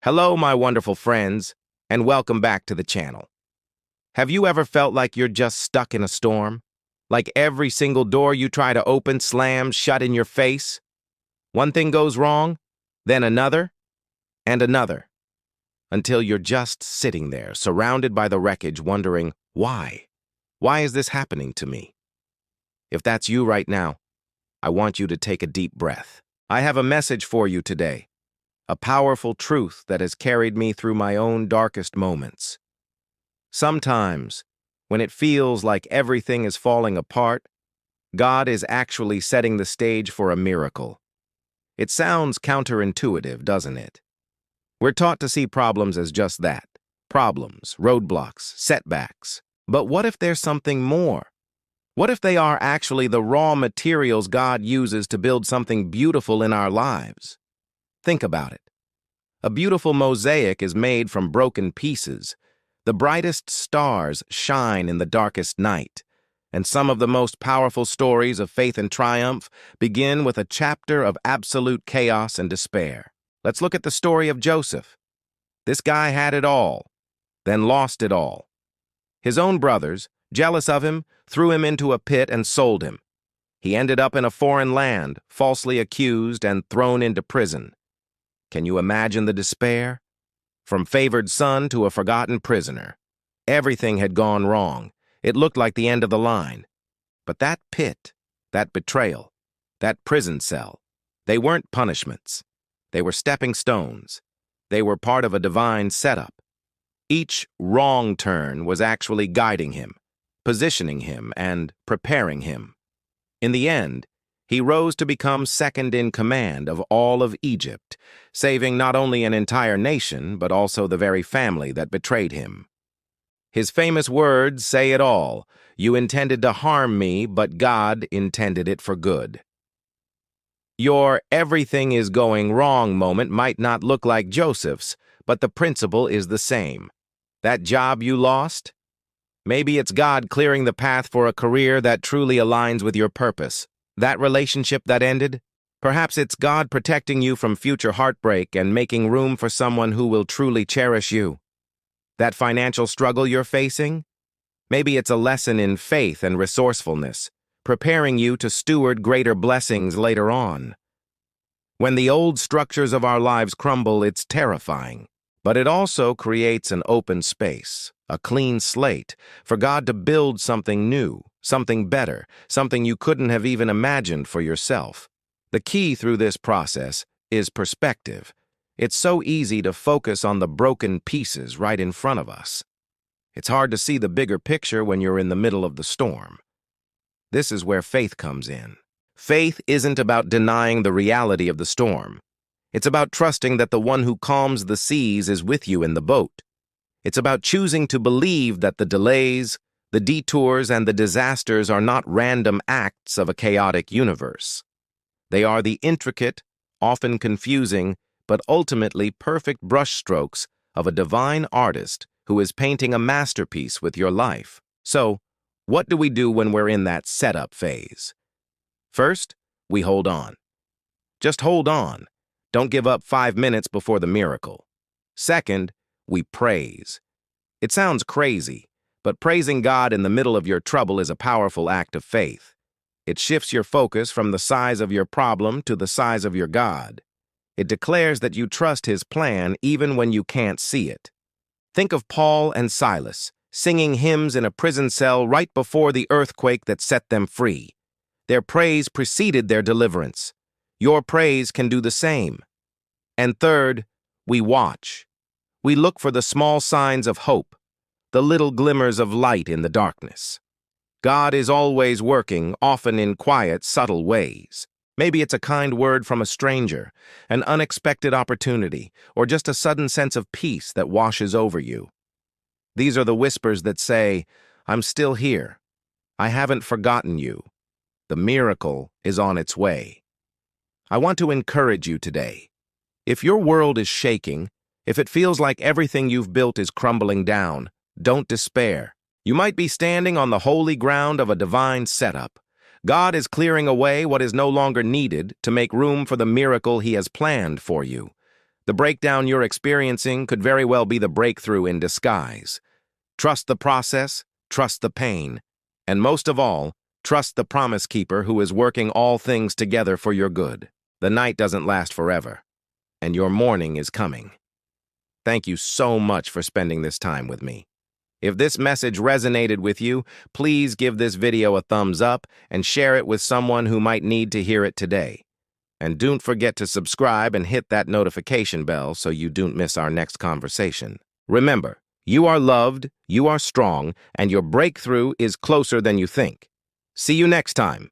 Hello, my wonderful friends, and welcome back to the channel. Have you ever felt like you're just stuck in a storm? Like every single door you try to open slams shut in your face? One thing goes wrong, then another, and another, until you're just sitting there, surrounded by the wreckage, wondering, why? Why is this happening to me? If that's you right now, I want you to take a deep breath. I have a message for you today. A powerful truth that has carried me through my own darkest moments. Sometimes, when it feels like everything is falling apart, God is actually setting the stage for a miracle. It sounds counterintuitive, doesn't it? We're taught to see problems as just that, problems, roadblocks, setbacks. But what if there's something more? What if they are actually the raw materials God uses to build something beautiful in our lives? Think about it. A beautiful mosaic is made from broken pieces. The brightest stars shine in the darkest night. And some of the most powerful stories of faith and triumph begin with a chapter of absolute chaos and despair. Let's look at the story of Joseph. This guy had it all, then lost it all. His own brothers, jealous of him, threw him into a pit and sold him. He ended up in a foreign land, falsely accused and thrown into prison. Can you imagine the despair? From favored son to a forgotten prisoner. Everything had gone wrong. It looked like the end of the line. But that pit, that betrayal, that prison cell, they weren't punishments. They were stepping stones. They were part of a divine setup. Each wrong turn was actually guiding him, positioning him, and preparing him. In the end, he rose to become second in command of all of Egypt, saving not only an entire nation, but also the very family that betrayed him. His famous words say it all: "You intended to harm me, but God intended it for good." Your everything is going wrong moment might not look like Joseph's, but the principle is the same. That job you lost? Maybe it's God clearing the path for a career that truly aligns with your purpose. That relationship that ended? Perhaps it's God protecting you from future heartbreak and making room for someone who will truly cherish you. That financial struggle you're facing? Maybe it's a lesson in faith and resourcefulness, preparing you to steward greater blessings later on. When the old structures of our lives crumble, it's terrifying, but it also creates an open space, a clean slate, for God to build something new, something better, something you couldn't have even imagined for yourself. The key through this process is perspective. It's so easy to focus on the broken pieces right in front of us. It's hard to see the bigger picture when you're in the middle of the storm. This is where faith comes in. Faith isn't about denying the reality of the storm. It's about trusting that the one who calms the seas is with you in the boat. It's about choosing to believe that the delays, the detours, and the disasters are not random acts of a chaotic universe. They are the intricate, often confusing, but ultimately perfect brushstrokes of a divine artist who is painting a masterpiece with your life. So, what do we do when we're in that setup phase? First, we hold on. Just hold on. Don't give up 5 minutes before the miracle. Second, we praise. It sounds crazy, but praising God in the middle of your trouble is a powerful act of faith. It shifts your focus from the size of your problem to the size of your God. It declares that you trust His plan even when you can't see it. Think of Paul and Silas singing hymns in a prison cell right before the earthquake that set them free. Their praise preceded their deliverance. Your praise can do the same. And third, we watch. We look for the small signs of hope, the little glimmers of light in the darkness. God is always working, often in quiet, subtle ways. Maybe it's a kind word from a stranger, an unexpected opportunity, or just a sudden sense of peace that washes over you. These are the whispers that say, "I'm still here. I haven't forgotten you. The miracle is on its way." I want to encourage you today. If your world is shaking, if it feels like everything you've built is crumbling down, don't despair. You might be standing on the holy ground of a divine setup. God is clearing away what is no longer needed to make room for the miracle He has planned for you. The breakdown you're experiencing could very well be the breakthrough in disguise. Trust the process, trust the pain, and most of all, trust the promise keeper who is working all things together for your good. The night doesn't last forever, and your morning is coming. Thank you so much for spending this time with me. If this message resonated with you, please give this video a thumbs up and share it with someone who might need to hear it today. And don't forget to subscribe and hit that notification bell so you don't miss our next conversation. Remember, you are loved, you are strong, and your breakthrough is closer than you think. See you next time.